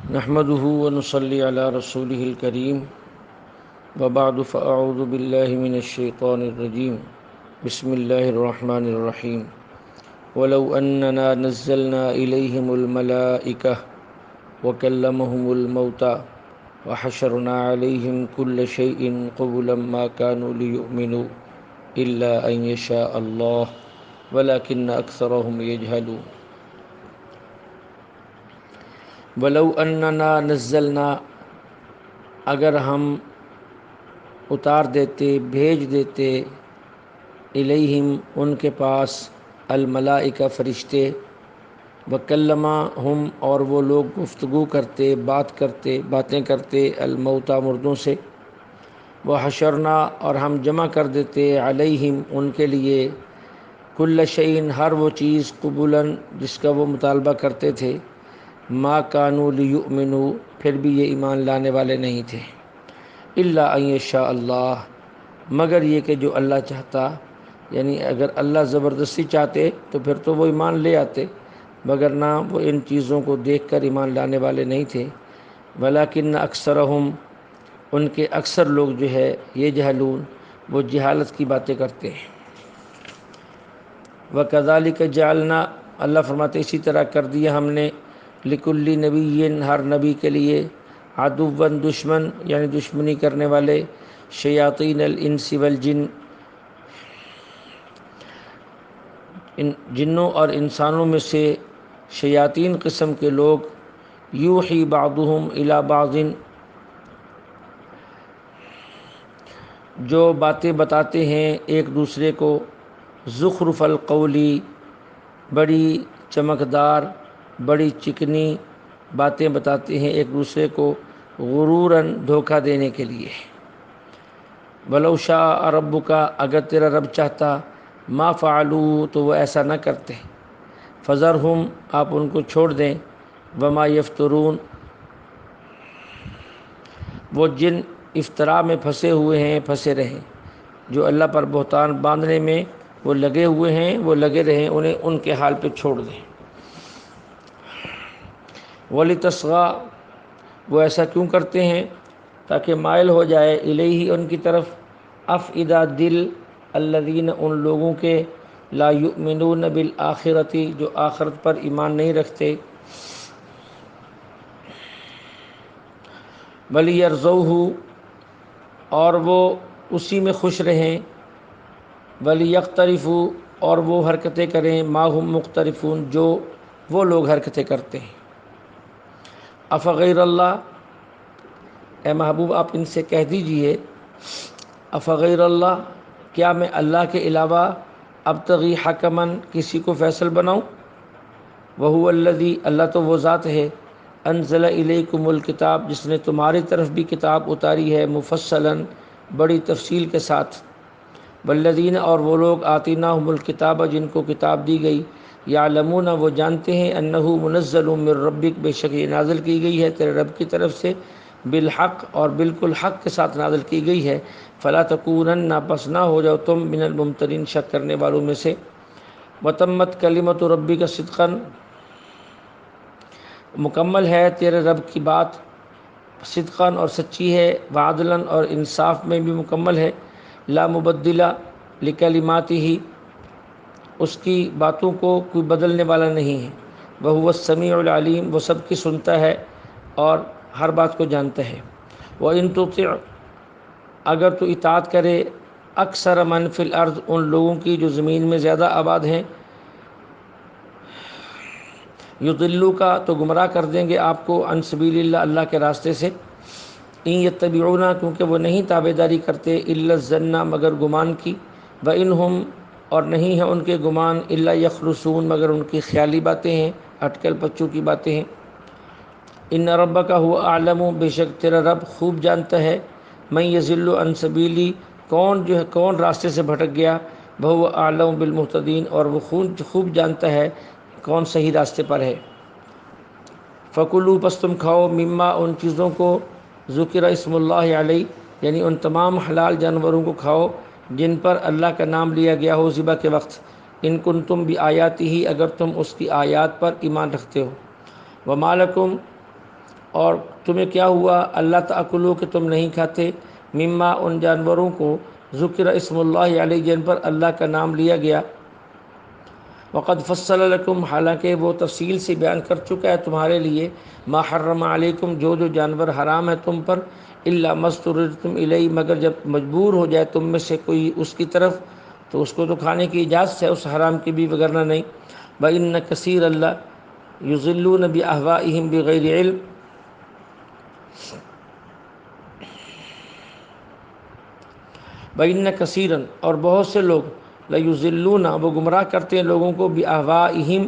نحمده ونصلي على رسوله الكريم وبعد فأعوذ بالله من الشيطان الرجيم بسم الله الرحمن الرحيم ولو أننا نزلنا إليهم الملائكة وكلمهم الموتى وحشرنا عليهم كل شيء قبلا ما كانوا ليؤمنوا إلا أن يشاء الله ولكن أكثرهم يجهلون ولو اننا نزلنا، اگر ہم اتار دیتے، بھیج دیتے، الیہم ان کے پاس، الملائکہ فرشتے، وکلمہم اور وہ لوگ گفتگو کرتے، باتیں کرتے، الموتیٰ مردوں سے، وحشرنا اور ہم جمع کر دیتے، علیہم ان کے لیے، کل شیء ہر وہ چیز، قبولاً جس کا وہ مطالبہ کرتے تھے، ما کانوا لیؤمنوا پھر بھی یہ ایمان لانے والے نہیں تھے، الا ان یشاء اللہ مگر یہ کہ جو اللہ چاہتا، یعنی اگر اللہ زبردستی چاہتے تو پھر تو وہ ایمان لے آتے، مگر نہ وہ ان چیزوں کو دیکھ کر ایمان لانے والے نہیں تھے، ولیکن اکثرہم ان کے اکثر لوگ جو ہے، یہ جہلون وہ جہالت کی باتیں کرتے ہیں۔ وَكَذَلِكَ جَعَلْنَا اللہ فرماتے اسی طرح کر دیا ہم نے، لِكُلِّ نَبِيٍّ ہر نبی کے لیے، عَدُوًّا دشمن یعنی دشمنی کرنے والے، شیاطین الانس والجن جنوں اور انسانوں میں سے شیاطین قسم کے لوگ، یوحی بعضهم الی بعض جو باتیں بتاتے ہیں ایک دوسرے کو، زخرف القولی بڑی چمکدار، بڑی چکنی باتیں بتاتے ہیں ایک دوسرے کو، غروراً دھوکہ دینے کے لیے۔ ولو شاء ربک اگر تیرا رب چاہتا، ما فعلوا تو وہ ایسا نہ کرتے، فذرہم آپ ان کو چھوڑ دیں، وما یفترون وہ جن افطرا میں پھنسے ہوئے ہیں پھنسے رہیں، جو اللہ پر بہتان باندھنے میں وہ لگے ہوئے ہیں وہ لگے رہیں، انہیں ان کے حال پہ چھوڑ دیں۔ وَلِتَصْغَىٰ وہ ایسا کیوں کرتے ہیں؟ تاکہ مائل ہو جائے، الیہ ان کی طرف، افئدہ دل، الذین ان لوگوں کے، لا یؤمنون بالآخرۃ جو آخرت پر ایمان نہیں رکھتے، وَلِيَرْضَوْهُ اور وہ اسی میں خوش رہیں، وَلِيَقْتَرِفُوا اور وہ حرکتیں کریں، ما ہم مقترفون جو وہ لوگ حرکتیں کرتے ہیں۔ افغیر اللہ اے محبوب آپ ان سے کہہ دیجئے، افغیر اللہ کیا میں اللہ کے علاوہ ابتغی حکماً کسی کو فیصل بناؤں، وہو الذی اللہ تو وہ ذات ہے، انزل الیکم الکتاب جس نے تمہاری طرف بھی کتاب اتاری ہے، مفصلاً بڑی تفصیل کے ساتھ، والذین اور وہ لوگ آتیناہم الکتاب جن کو کتاب دی گئی، یعلمون وہ جانتے ہیں، انہ منزل من ربک بے شک یہ نازل کی گئی ہے تیرے رب کی طرف سے، بالحق اور بالکل حق کے ساتھ نازل کی گئی ہے، فلا تکونن پس نہ ہو جاؤ تم من الممترین شک کرنے والوں میں سے، وتمت کلمۃ ربک صدقاً مکمل ہے تیرے رب کی بات، صدقاً اور سچی ہے، وعدلاً اور انصاف میں بھی مکمل ہے، لا مبدل لکلماتہ اس کی باتوں کو کوئی بدلنے والا نہیں ہے، وہو السمیع العلیم وہ سب کی سنتا ہے اور ہر بات کو جانتا ہے، وَإِن تُطِعْ اگر تو اطاعت کرے، اکثر من فی الارض ان لوگوں کی جو زمین میں زیادہ آباد ہیں، یضلوا کا تو گمراہ کر دیں گے آپ کو، عن سبیل اللہ اللہ کے راستے سے، ان یتبعون کیونکہ وہ نہیں تابعداری کرتے، الا الظن مگر گمان کی، وانہم اور نہیں ہیں ان کے گمان، الا یخرصون مگر ان کی خیالی باتیں ہیں، اٹکل پچو کی باتیں ہیں، ان ربک هو اعلم بے شک تیرا رب خوب جانتا ہے، من یضل عن سبیلی کون راستے سے بھٹک گیا، وهو اعلم بالمهتدین اور وہ خوب جانتا ہے کون صحیح راستے پر ہے۔ فَكُلُوا پس تم کھاؤ، مما ان چیزوں کو، ذکر اسم اللہ علیہ یعنی ان تمام حلال جانوروں کو کھاؤ جن پر اللہ کا نام لیا گیا ہو ذبح کے وقت، ان کنتم بآیاتہ اگر تم اس کی آیات پر ایمان رکھتے ہو، وما لکم اور تمہیں کیا ہوا اللہ تاکلوا کہ تم نہیں کھاتے مما ان جانوروں کو ذکر اسم اللہ علیہ جن پر اللہ کا نام لیا گیا، وقد فصل لکم حالانکہ وہ تفصیل سے بیان کر چکا ہے تمہارے لیے، ما حرم علیکم جو جانور حرام ہے تم پر، الا ما اضطررتم الیہ مگر جب مجبور ہو جائے تم میں سے کوئی اس کی طرف تو اس کو تو کھانے کی اجازت ہے اس حرام کی بھی، وگرنہ نہیں۔ وَإِنَّ كَثِيرًا لَّيُضِلُّونَ بِأَهْوَائِهِمْ بِغَيْرِ علم، وَإِنَّ كَثِيرًا اور بہت سے لوگ لَيُضِلُّونَ وہ گمراہ کرتے ہیں لوگوں کو بِأَهْوَائِهِمْ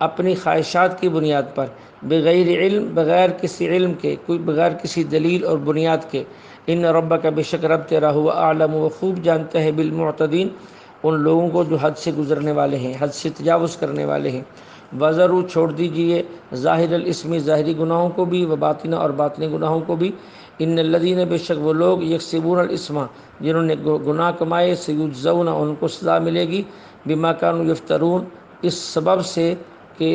اپنی خواہشات کی بنیاد پر، بغیر علم بغیر کسی علم کے، کوئی بغیر کسی دلیل اور بنیاد کے۔ ان ربک بے شک رب تیرا ہوا اعلم وہ خوب جانتا ہے بالمعتدین ان لوگوں کو جو حد سے گزرنے والے ہیں، حد سے تجاوز کرنے والے ہیں۔ وَذَرُوا چھوڑ دیجئے ظاہر الاسم ظاہری گناہوں کو بھی، وباطنہ اور باطنی گناہوں کو بھی۔ ان الذین بے شک وہ لوگ یکسبون الاسم جنہوں نے گناہ کمائے، سیجزون ان کو سزا ملے گی، بما کانوا یفترون اس سبب سے کہ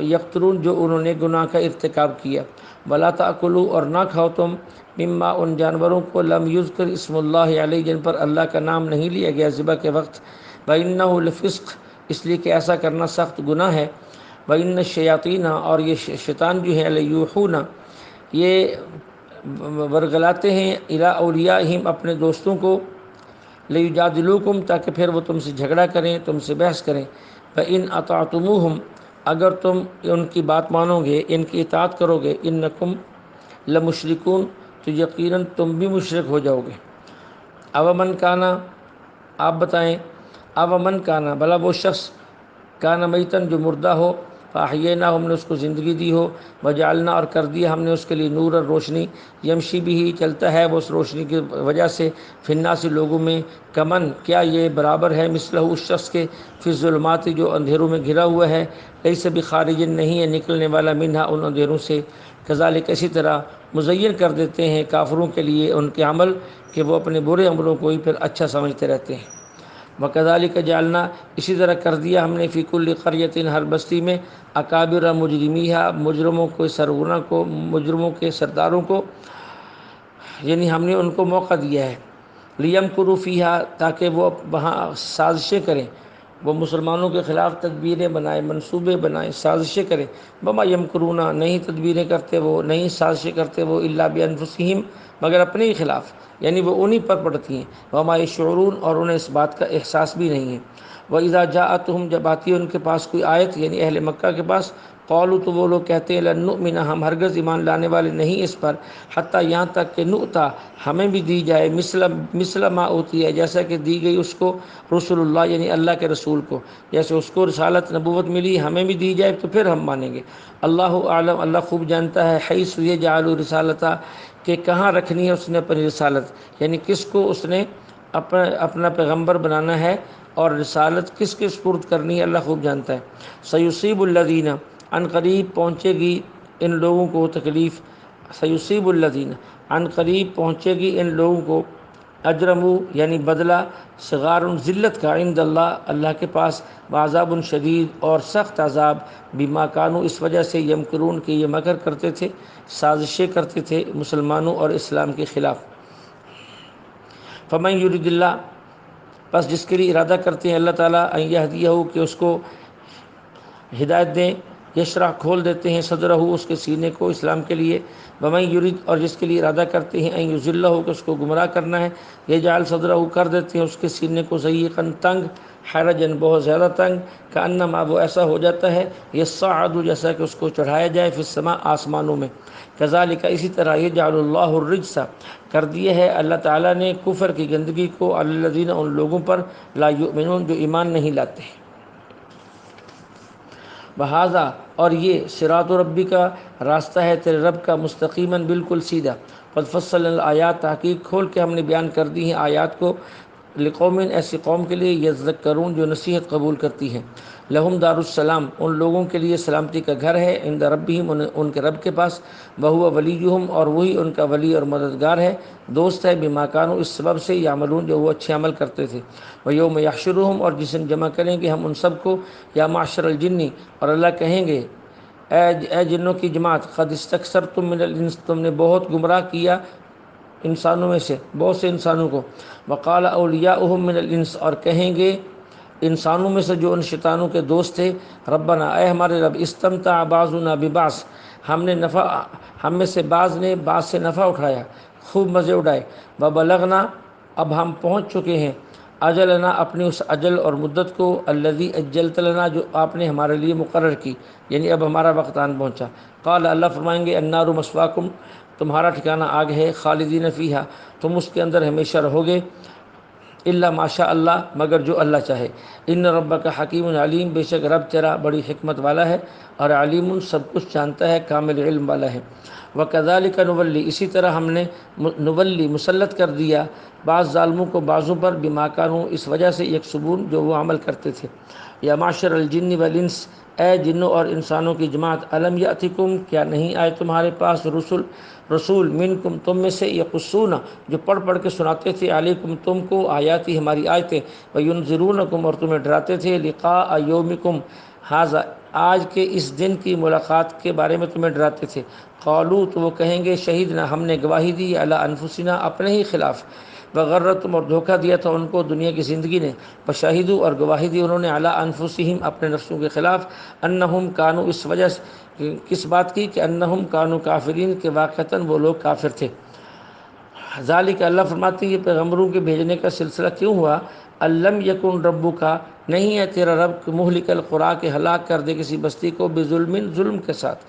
یفترون جو انہوں نے گناہ کا ارتکاب کیا۔ ولا تاکلوا اور نہ کھاؤ تم مما ان جانوروں کو لم یذکر اسم اللہ علیہ جن پر اللہ کا نام نہیں لیا گیا ذبح کے وقت، وانہ لفسق اس لیے کہ ایسا کرنا سخت گناہ ہے، وان الشیاطین اور یہ شیطان جو ہے لیوحون یہ ورگلاتے ہیں الی اولیاءہم اپنے دوستوں کو، لیجادلوکم تاکہ پھر وہ تم سے جھگڑا کریں، تم سے بحث کریں، فإن اطعتموہم اگر تم ان کی بات مانو گے، ان کی اطاعت کرو گے، انکم لمشرکون تو یقیناً تم بھی مشرک ہو جاؤ گے۔ اومن کانا آپ بتائیں، اومن کانا بھلا وہ شخص کانا میتن جو مردہ ہو، فاحیینا ہم نے اس کو زندگی دی ہو، وجعلنا اور کر دیا ہم نے اس کے لیے نور اور روشنی، یمشی بھی ہی چلتا ہے وہ اس روشنی کی وجہ سے، فی الناس لوگوں میں، کمن کیا یہ برابر ہے مثلہ اس شخص کے، فی الظلمات جو اندھیروں میں گھرا ہوا ہے، لیس بخارج نہیں ہے نکلنے والا منہا ان اندھیروں سے، کذالک اسی طرح مزین کر دیتے ہیں کافروں کے لیے ان کے عمل کہ وہ اپنے برے عملوں کو ہی پھر اچھا سمجھتے رہتے ہیں۔ وَكَذَلِكَ جَعَلْنَا اسی طرح کر دیا ہم نے فی کل قریۃ ہر بستی میں اکابر مجرمیہا مجرموں کو سرغنہ کو مجرموں کے سرداروں کو، یعنی ہم نے ان کو موقع دیا ہے، لیمکروا فیہا تاکہ وہ وہاں سازشیں کریں، وہ مسلمانوں کے خلاف تدبیریں بنائیں، منصوبے بنائیں، سازشیں کریں، وما یمکرون نہیں تدبیریں کرتے وہ، نہیں سازشیں کرتے وہ، الا بانفسہم مگر اپنے ہی خلاف، یعنی وہ انہی پر پڑتی ہیں، وما یشعرون اور انہیں اس بات کا احساس بھی نہیں ہے۔ وَإِذَا جَاءَتْهُمْ جب آتی ہے ان کے پاس کوئی آیت یعنی اہل مکہ کے پاس، قالوا تو وہ لوگ کہتے ہیں لن نؤمن ہم ہرگز ایمان لانے والے نہیں اس پر، حتیٰ یہاں تک کہ نؤتا ہمیں بھی دی جائے مثل ما اوتی ہے جیسا کہ دی گئی اس کو رسول اللہ یعنی اللہ کے رسول کو، جیسے اس کو رسالت نبوت ملی ہمیں بھی دی جائے تو پھر ہم مانیں گے۔ اللہ اعلم اللہ خوب جانتا ہے، حیث یجعل رسالتہ کہ کہاں رکھنی ہے اس نے اپنی رسالت، یعنی کس کو اس نے اپنا پیغمبر بنانا ہے اور رسالت کس کے سپرد کرنی ہے اللہ خوب جانتا ہے۔ سیصیب الذین عن قریب پہنچے گی ان لوگوں کو تکلیف، سیصیب الذین عن قریب پہنچے گی ان لوگوں کو، اجرمو یعنی بدلہ، صغار ذلت کا، عند اللہ اللہ کے پاس، وعذاب شدید اور سخت عذاب، بما کانوا اس وجہ سے، یمکرون کہ یہ مکر کرتے تھے، سازشیں کرتے تھے مسلمانوں اور اسلام کے خلاف۔ فمن یرید اللہ پس جس کے لیے ارادہ کرتے ہیں اللہ تعالیٰ ان یہدیہ کہ اس کو ہدایت دیں، یشرح کھول دیتے ہیں صدرہ اس کے سینے کو اسلام کے لیے، ومن یرید اور جس کے لیے ارادہ کرتے ہیں ان یضلہ کہ اس کو گمراہ کرنا ہے، یجعل صدرہ کر دیتے ہیں اس کے سینے کو ضیقاً تنگ، حرجاً بہت زیادہ تنگ، کانما وہ ایسا ہو جاتا ہے یصعد جیسا کہ اس کو چڑھایا جائے فی السماء آسمانوں میں، کذالک اسی طرح یجعل اللہ الرجس کر دیے ہے اللہ تعالیٰ نے کفر کی گندگی کو علی الذین ان لوگوں پر لا یؤمنون جو ایمان نہیں لاتے ہیں۔ بہذا اور یہ صراط ربی کا راستہ ہے تیرے رب کا، مستقیماً بالکل سیدھا، قد فصلنا الآیات تحقیق کھول کے ہم نے بیان کر دی ہیں آیات کو، لقوم ایسی قوم کے لیے یذکرون جو نصیحت قبول کرتی ہیں، لہم دار السلام ان لوگوں کے لیے سلامتی کا گھر ہے، عند ربہم ان کے رب کے پاس، وہو ولیہم اور وہی ان کا ولی اور مددگار ہے، دوست ہے، بما کانوا اس سبب سے، یعملون جو وہ اچھے عمل کرتے تھے، ویوم یحشرہم اور جس دن جمع کریں گے ہم ان سب کو، یا معشر الجن اور اللہ کہیں گے اے جنوں کی جماعت، قد استکثرتم من الانس، تم نے بہت گمراہ کیا انسانوں میں سے، بہت سے انسانوں کو۔ وقال اولیاؤہم من الانس، اور کہیں گے انسانوں میں سے جو ان شیطانوں کے دوست تھے، ربنا، اے ہمارے رب، استمتع بعضنا ببعض، ہم میں سے بعض نے بعض سے نفع اٹھایا، خوب مزے اڑائے، وبلغنا، اب ہم پہنچ چکے ہیں، اجلنا، اپنی اس اجل اور مدت کو، الذی اجلت لنا، جو آپ نے ہمارے لیے مقرر کی، یعنی اب ہمارا وقت آن پہنچا۔ قال، اللہ فرمائیں گے، النار مثواکم، تمہارا ٹھکانہ آگ ہے، خالدین فیہا، تم اس کے اندر ہمیشہ رہو گے، الا ماشاء اللہ، مگر جو اللہ چاہے، ان ربک حکیم علیم، بے شک رب تیرا بڑی حکمت والا ہے اور علیم، سب کچھ جانتا ہے، کامل علم والا ہے۔ وکذالک نولی، اسی طرح ہم نے نولی، مسلط کر دیا بعض ظالموں کو بعضوں پر، بما کانوا، اس وجہ سے، یکسبون، جو وہ عمل کرتے تھے۔ یا معشر الجن والانس، اے جنوں اور انسانوں کی جماعت، الم یاتکم، کیا نہیں آئے تمہارے پاس رسول منکم، تم میں سے، یقصون، جو پڑھ پڑھ کے سناتے تھے، علیکم، تم کو، آیاتی، ہماری آیتیں، وینذرونکم، اور تمہیں ڈراتے تھے، لقاء یومکم ھذا، آج کے اس دن کی ملاقات کے بارے میں تمہیں ڈراتے تھے۔ قالوا، تو وہ کہیں گے، شہیدنا، ہم نے گواہی دی، علی انفسنا، اپنے ہی خلاف، وغرتم، اور دھوکہ دیا تھا ان کو دنیا کی زندگی نے، فشہدوا، اور گواہی دی انہوں نے، علی انفسہم، اپنے نفسوں کے خلاف، انہم کانوا، اس وجہ سے، کس بات کی، کہ انہم کانوا کافرین، کہ واقعتاً وہ لوگ کافر تھے۔ ذالک، اللہ فرماتے ہیں یہ پیغمبروں کے بھیجنے کا سلسلہ کیوں ہوا، الم یکن ربک، نہیں ہے تیرا رب، کہ مہلک القریٰ، کے ہلاک کر دے کسی بستی کو، بظلم، ظلم کے ساتھ،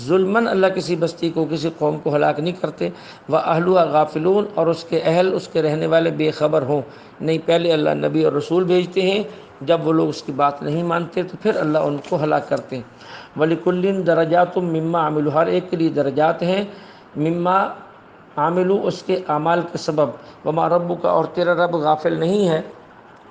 ظلماً، اللہ کسی بستی کو، کسی قوم کو ہلاک نہیں کرتے، واہلھا غافلون، اور اس کے اہل، اس کے رہنے والے بے خبر ہوں، نہیں، پہلے اللہ نبی اور رسول بھیجتے ہیں، جب وہ لوگ اس کی بات نہیں مانتے تو پھر اللہ ان کو ہلاک کرتے ہیں۔ وَلِكُلٍّ دَرَجَاتٌ مِّمَّا عَمِلُوا، ہر ایک کے لیے درجات ہیں، مما عاملو، اس کے اعمال کے سبب، وما ربک، اور تیرا رب غافل نہیں ہے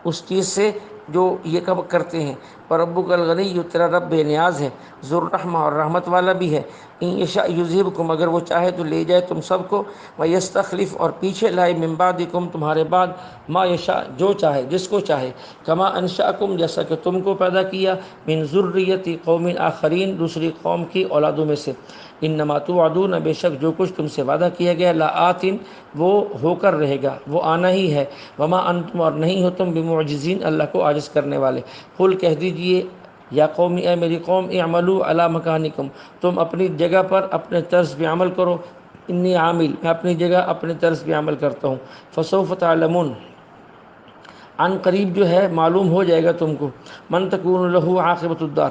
اس چیز سے جو یہ کب کرتے ہیں، وربک الغنی، تیرا رب بے نیاز ہے، ذو الرحمہ، اور رحمت والا بھی ہے، ان یشاء یذہبکم، اگر وہ چاہے تو لے جائے تم سب کو، ویستخلف، اور پیچھے لائے، من بعدکم، تمہارے بعد، ما یشاء، جو چاہے، جس کو چاہے، کما انشأکم، جیسا کہ تم کو پیدا کیا، من ذریۃ قوم آخرین، دوسری قوم کی اولادوں میں سے، انما توعدون، بے شک جو کچھ تم سے وعدہ کیا گیا، لآت، وہ ہو کر رہے گا، وہ آنا ہی ہے، وما انتم، اور نہیں ہو تم، بمعجزین، اللہ کو عاجز کرنے والے۔ قل، کہہ دیجئے، یا قومی، اے میری قوم، اعملوا علی مکانکم، تم اپنی جگہ پر اپنے طرز پہ عمل کرو، انی عامل، میں اپنی جگہ اپنے طرز پہ عمل کرتا ہوں، فسوف تعلمون، عن قریب جو ہے معلوم ہو جائے گا تم کو، من تکون لہ عاقبۃ الدار،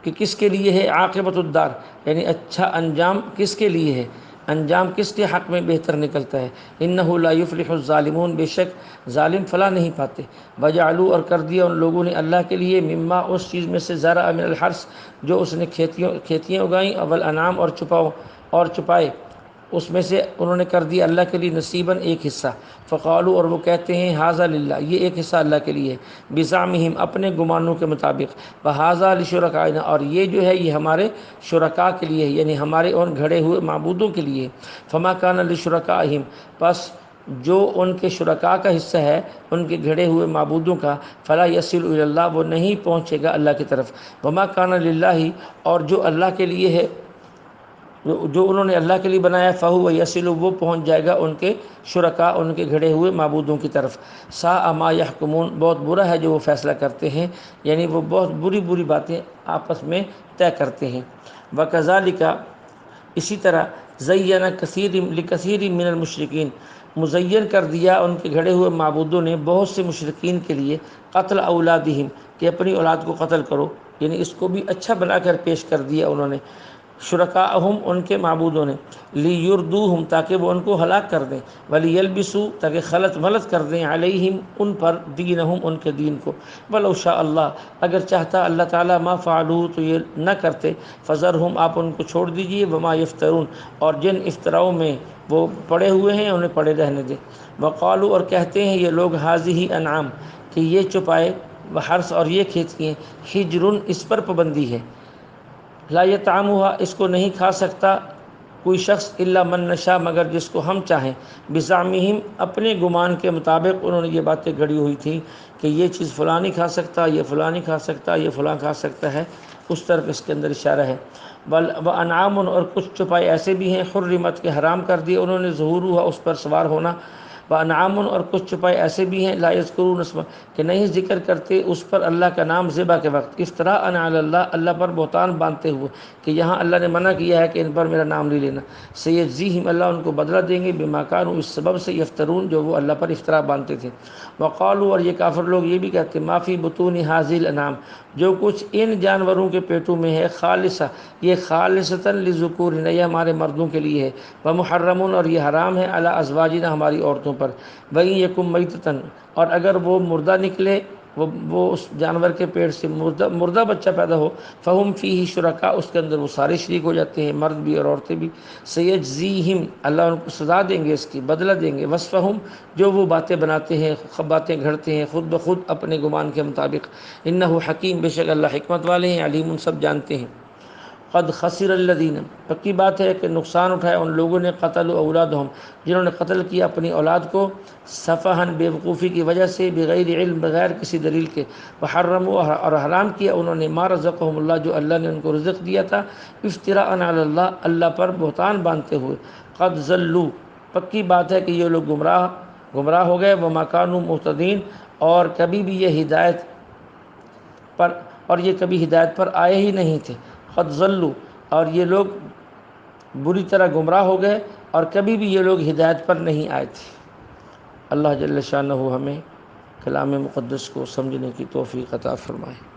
کہ کس کے لیے ہے عاقبۃ الدار، یعنی اچھا انجام کس کے لیے ہے، انجام کس کے حق میں بہتر نکلتا ہے، انہ لا یفلح الظالمون، بے شک ظالم فلاح نہیں پاتے، وجعلوا، اور کر دیا ان لوگوں نے اللہ کے لیے، مما، اس چیز میں سے، زرع، من الحرث، جو اس نے کھیتیاں اگائیں، اول انعام، اور چھپائے، اس میں سے انہوں نے کر دیا اللہ کے لیے، نصیباً، ایک حصہ، فقالوا، اور وہ کہتے ہیں، ھذا للہ، یہ ایک حصہ اللہ کے لیے، بزعمہم، اپنے گمانوں کے مطابق، وھذا لشرکائنا، اور یہ جو ہے یہ ہمارے شرکاء کے لیے ہے، یعنی ہمارے ان گھڑے ہوئے معبودوں کے لیے، فما کان لشرکائہم، پس جو ان کے شرکاء کا حصہ ہے، ان کے گھڑے ہوئے معبودوں کا، فلا یصل الی اللہ، وہ نہیں پہنچے گا اللہ کی طرف، وما کان للہ، اور جو اللہ کے لیے ہے، جو انہوں نے اللہ کے لیے بنایا، فہو یصل، وہ پہنچ جائے گا ان کے شرکاء، ان کے گھڑے ہوئے معبودوں کی طرف، ساء ما یحکمون، بہت برا ہے جو وہ فیصلہ کرتے ہیں، یعنی وہ بہت بری بری باتیں آپس میں طے کرتے ہیں۔ وکذالک، اسی طرح، زین لکثیر من المشرکین، مزین کر دیا ان کے گھڑے ہوئے معبودوں نے بہت سے مشرکین کے لیے، قتل اولادہم، کہ اپنی اولاد کو قتل کرو، یعنی اس کو بھی اچھا بنا کر پیش کر دیا انہوں نے، شرکاءہم، ان کے معبودوں نے، لیردوہم، تاکہ وہ ان کو ہلاک کر دیں، ولیلبسوا، تاکہ خلط ملط کر دیں، علیہم، ان پر، دینہم، ان کے دین کو، ولو شاء اللہ، اگر چاہتا اللہ تعالیٰ، ما فعلوہ، تو یہ نہ کرتے، فذرہم، آپ ان کو چھوڑ دیجئے، وما یفترون، اور جن افتراؤں میں وہ پڑے ہوئے ہیں انہیں پڑے رہنے دیں، وقالوا، اور کہتے ہیں یہ لوگ، ھذہ انعام، کہ یہ چوپائے، وحرث، اور یہ کھیتیاں، حجر، اس پر پابندی ہے، لا یطعمھا، اس کو نہیں کھا سکتا کوئی شخص، الا من نشاء، مگر جس کو ہم چاہیں، بزعمہم، اپنے گمان کے مطابق انہوں نے یہ باتیں گھڑی ہوئی تھیں کہ یہ چیز فلاں نہیں کھا سکتا، یہ فلاں نہیں کھا سکتا، یہ فلاں کھا سکتا ہے، اس طرف اس کے اندر اشارہ ہے۔ بل و انعام، اور کچھ چوپائے ایسے بھی ہیں حرمت کے حرام کر دیے انہوں نے ظہور ہوا اس پر سوار ہونا، و انعام، اور کچھ چوپائے ایسے بھی ہیں لا یذکرون اسم، کہ نہیں ذکر کرتے اس پر اللہ کا نام ذبح کے وقت، افتراء علی اللہ، اللہ پر بہتان باندھتے ہوئے کہ یہاں اللہ نے منع کیا ہے کہ ان پر میرا نام نہیں لینا۔ سیجزیہم، اللہ ان کو بدلہ دیں گے، بما کانوا، اس سبب سے یفترون جو وہ اللہ پر افطرا باندھتے تھے۔ وقالوا، اور یہ کافر لوگ یہ بھی کہتے ہیں، ما فی بطون ھذی الانعام، جو کچھ ان جانوروں کے پیٹوں میں ہے، خالصہ، یہ خالصتاً للذکورنا، یہ ہمارے مردوں کے لیے ہے، ومحرمون، اور یہ حرام ہے، علی ازواجنا، ہماری عورتوں پر، وَإِن یکم میتۃ، اور اگر وہ مردہ نکلے، وہ اس جانور کے پیٹ سے مردہ بچہ پیدا ہو، فہم فیہ شرکاء، اس کے اندر وہ سارے شریک ہو جاتے ہیں، مرد بھی اور عورتیں بھی۔ سیجزیہم، اللہ ان کو سزا دیں گے، اس کی بدلہ دیں گے، وصفہم، جو وہ باتیں بناتے ہیں، باتیں گھڑتے ہیں خود بخود اپنے گمان کے مطابق، انہ حکیم، بے شک اللہ حکمت والے ہیں، علیم، سب جانتے ہیں۔ قد خسر الذین، پکی بات ہے کہ نقصان اٹھایا ان لوگوں نے، قتلوا اولادہم، جنہوں نے قتل کیا اپنی اولاد کو، سفہاً، بے وقوفی کی وجہ سے، بغیر علم، بغیر کسی دلیل کے، وحرموا، اور حرام کیا انہوں نے، ما رزقہم اللہ، جو اللہ نے ان کو رزق دیا تھا، افتراء علی اللہ، اللہ پر بہتان باندھتے ہوئے، قد ضلوا، پکی بات ہے کہ یہ لوگ گمراہ ہو گئے، وما کانوا مہتدین، اور کبھی بھی یہ ہدایت پر آئے ہی نہیں تھے۔ قد ضلوا، اور یہ لوگ بری طرح گمراہ ہو گئے، اور کبھی بھی یہ لوگ ہدایت پر نہیں آئے تھے۔ اللہ جل شانہ ہمیں کلام مقدس کو سمجھنے کی توفیق عطا فرمائے۔